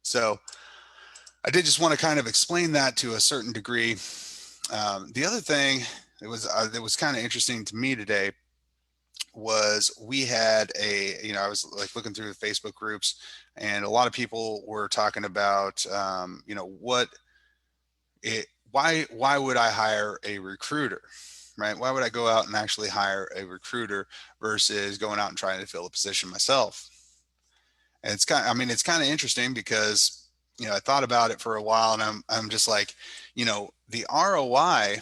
So I did just want to kind of explain that to a certain degree. The other thing that was kind of interesting to me today was we had I was like looking through the Facebook groups, and a lot of people were talking about, why would I hire a recruiter, right? Why would I go out and actually hire a recruiter versus going out and trying to fill a position myself? And it's kind of interesting because, I thought about it for a while, and I'm just like, the ROI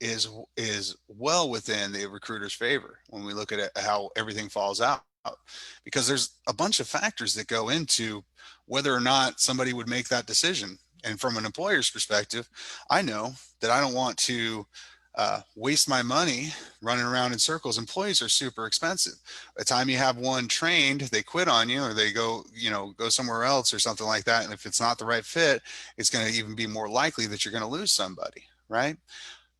is well within the recruiter's favor when we look at it, how everything falls out, because there's a bunch of factors that go into whether or not somebody would make that decision. And from an employer's perspective, I know that I don't want to waste my money running around in circles. Employees are super expensive. By the time you have one trained, they quit on you, or they go somewhere else or something like that. And if it's not the right fit, it's going to even be more likely that you're going to lose somebody, right?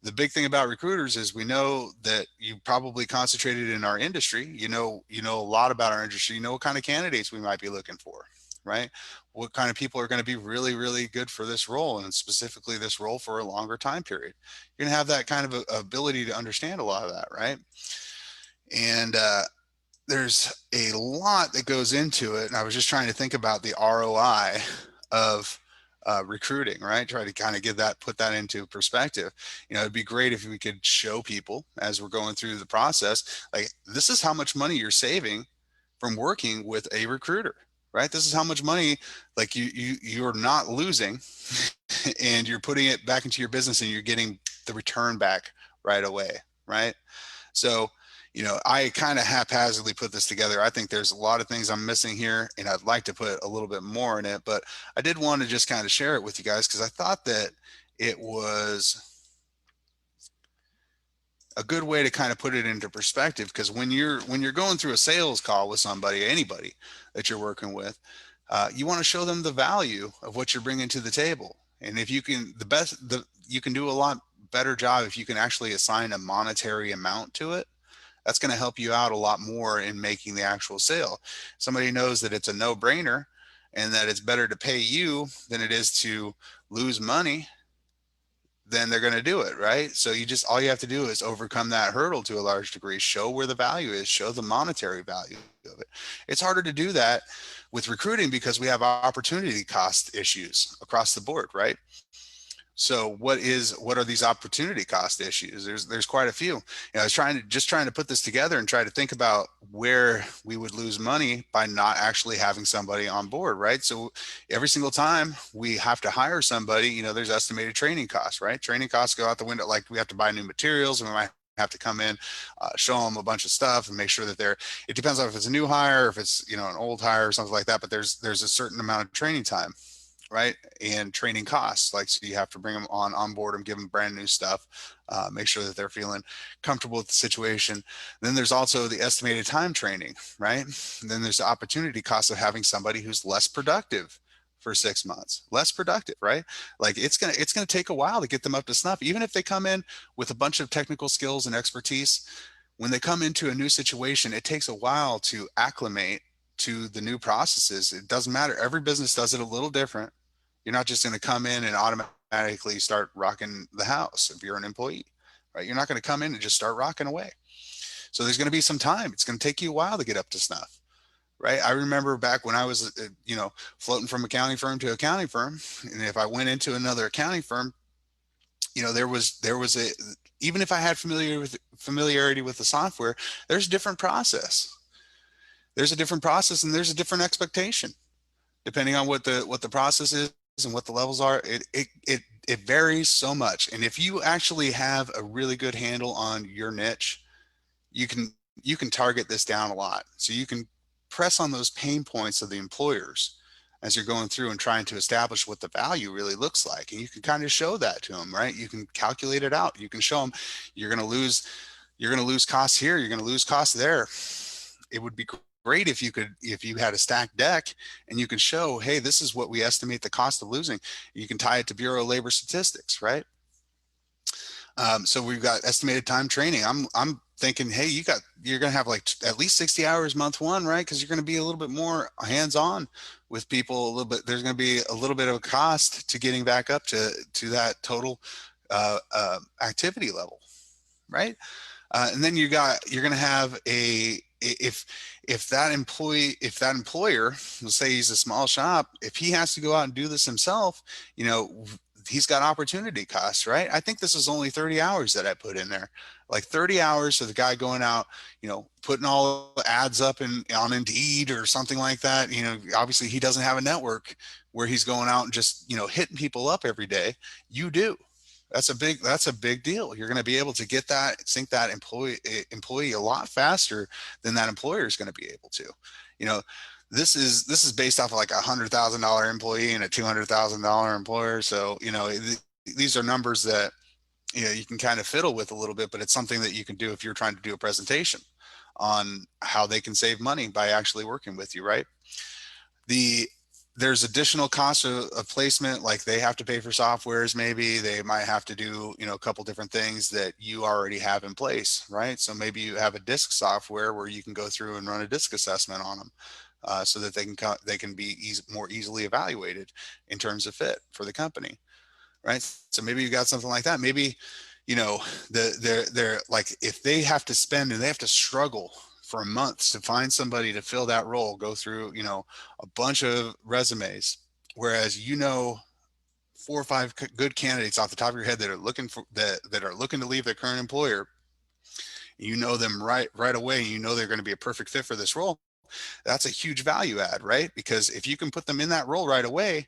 The big thing about recruiters is we know that you probably concentrated in our industry. You know a lot about our industry. You know what kind of candidates we might be looking for, right? What kind of people are going to be really, really good for this role, and specifically this role for a longer time period. You're going to have that kind of ability to understand a lot of that, right? And there's a lot that goes into it. And I was just trying to think about the ROI of recruiting, right? Try to kind of put that into perspective. It'd be great if we could show people as we're going through the process, like, this is how much money you're saving from working with a recruiter, right? This is how much money, like, you're not losing and you're putting it back into your business and you're getting the return back right away, right? So, I kind of haphazardly put this together. I think there's a lot of things I'm missing here, and I'd like to put a little bit more in it, but I did want to just kind of share it with you guys because I thought that it was a good way to kind of put it into perspective. Because when you're going through a sales call with anybody that you're working with, you want to show them the value of what you're bringing to the table. And if you can, you can do a lot better job if you can actually assign a monetary amount to it. That's going to help you out a lot more in making the actual sale. Somebody knows that it's a no-brainer and that it's better to pay you than it is to lose money, then they're going to do it, right? So all you have to do is overcome that hurdle to a large degree, show where the value is, show the monetary value of it. It's harder to do that with recruiting because we have opportunity cost issues across the board, right? So what are these opportunity cost issues? There's quite a few. I was trying to put this together and try to think about where we would lose money by not actually having somebody on board, right? So every single time we have to hire somebody, there's estimated training costs, right? Training costs go out the window. Like, we have to buy new materials, and we might have to come in, show them a bunch of stuff and make sure that it depends on if it's a new hire, if it's, an old hire or something like that, but there's a certain amount of training time, right? And training costs, like, so you have to bring them on board and give them brand new stuff, make sure that they're feeling comfortable with the situation. Then there's also the estimated time training, right? And then there's the opportunity cost of having somebody who's less productive for 6 months, less productive, right? Like, it's gonna take a while to get them up to snuff, even if they come in with a bunch of technical skills and expertise. When they come into a new situation, it takes a while to acclimate to the new processes. It doesn't matter. Every business does it a little different. You're not just going to come in and automatically start rocking the house if you're an employee, right? You're not going to come in and just start rocking away. So there's going to be some time. It's going to take you a while to get up to snuff, right? I remember back when I was, floating from accounting firm to accounting firm, and if I went into another accounting firm, there was even if I had familiarity with the software, there's a different process. There's a different process, and there's a different expectation depending on what the process is and what the levels are. It varies so much. And if you actually have a really good handle on your niche, you can target this down a lot. So you can press on those pain points of the employers as you're going through and trying to establish what the value really looks like. And you can kind of show that to them, right? You can calculate it out. You can show them you're going to lose costs here, you're going to lose costs there. It would be great if you had a stacked deck and you can show, hey, this is what we estimate the cost of losing. You can tie it to Bureau of Labor statistics, right? So we've got estimated time training. I'm thinking, hey, you're going to have like at least 60 hours month one, right? Because you're going to be a little bit more hands on with people a little bit. There's going to be a little bit of a cost to getting back up to that total activity level, right? And then you're going to have if that employee, if that employer, let's say he's a small shop, if he has to go out and do this himself, you know, he's got opportunity costs, right? I think this is only 30 hours that I put in there, like 30 hours of the guy going out, you know, putting all the ads up on Indeed or something like that. You know, obviously he doesn't have a network where he's going out and just, you know, hitting people up every day. You do. That's a big deal. You're going to be able to get that, sync that employee a lot faster than that employer is going to be able to. You know, this is based off of like $100,000 employee and a $200,000 employer. So, you know, these are numbers that, you know, you can kind of fiddle with a little bit, but it's something that you can do if you're trying to do a presentation on how they can save money by actually working with you, right? The There's additional costs of placement, like they have to pay for softwares, maybe they might have to do, you know, a couple different things that you already have in place, right? So maybe you have a disc software where you can go through and run a disc assessment on them, so that they can be more easily evaluated in terms of fit for the company, right? So maybe you got something like that. Maybe, you know, they're like, if they have to spend and they have to struggle for months to find somebody to fill that role, go through, you know, a bunch of resumes, whereas, you know, four or five good candidates off the top of your head that are looking for that are looking to leave their current employer, you know them right away, you know they're going to be a perfect fit for this role. That's a huge value add, right? Because if you can put them in that role right away,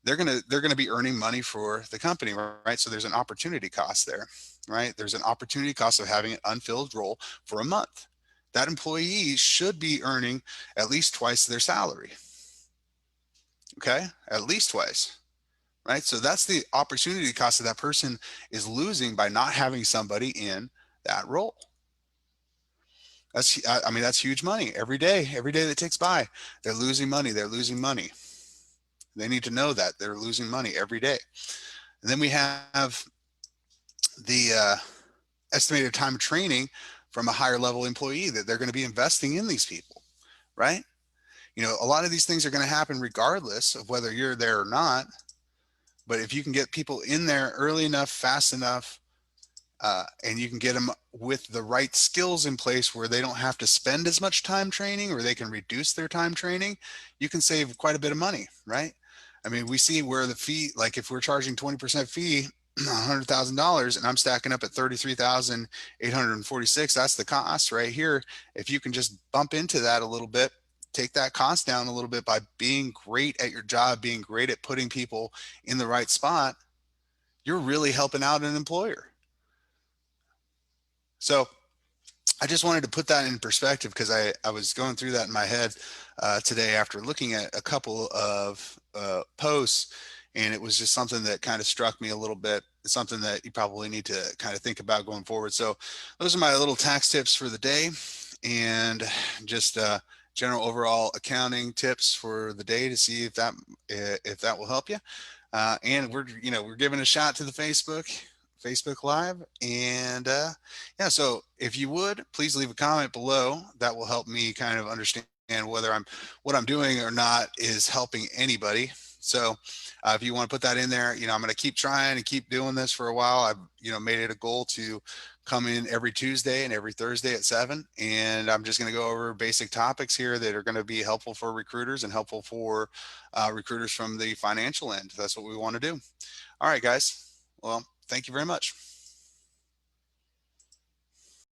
they're gonna be earning money for the company, right? So there's an opportunity cost there, right? There's an opportunity cost of having an unfilled role for a month. That employee should be earning at least twice their salary. Okay, at least twice, right? So that's the opportunity cost that that person is losing by not having somebody in that role. I mean, that's huge money. Every day that ticks by, they're losing money. They're losing money. They need to know that they're losing money every day. And then we have the estimated time of training from a higher level employee that they're going to be investing in these people, right? You know, a lot of these things are going to happen regardless of whether you're there or not. But if you can get people in there early enough, fast enough, and you can get them with the right skills in place where they don't have to spend as much time training, or they can reduce their time training, you can save quite a bit of money, right? I mean, we see where the fee, like if we're charging 20% fee, $100,000, and I'm stacking up at 33,846, that's the cost right here. If you can just bump into that a little bit, take that cost down a little bit by being great at your job, being great at putting people in the right spot, you're really helping out an employer. So I just wanted to put that in perspective because I was going through that in my head today after looking at a couple of posts, and it was just something that kind of struck me a little bit. It's something that you probably need to kind of think about going forward. So those are my little tax tips for the day, and just general overall accounting tips for the day to see if that will help you. And we're giving a shot to the Facebook Live. And yeah, so if you would, please leave a comment below. That will help me kind of understand whether what I'm doing or not is helping anybody. So if you want to put that in there, I'm going to keep trying and keep doing this for a while. I've, made it a goal to come in every Tuesday and every Thursday at 7. And I'm just going to go over basic topics here that are going to be helpful for recruiters and helpful for recruiters from the financial end. That's what we want to do. All right, guys. Well, thank you very much.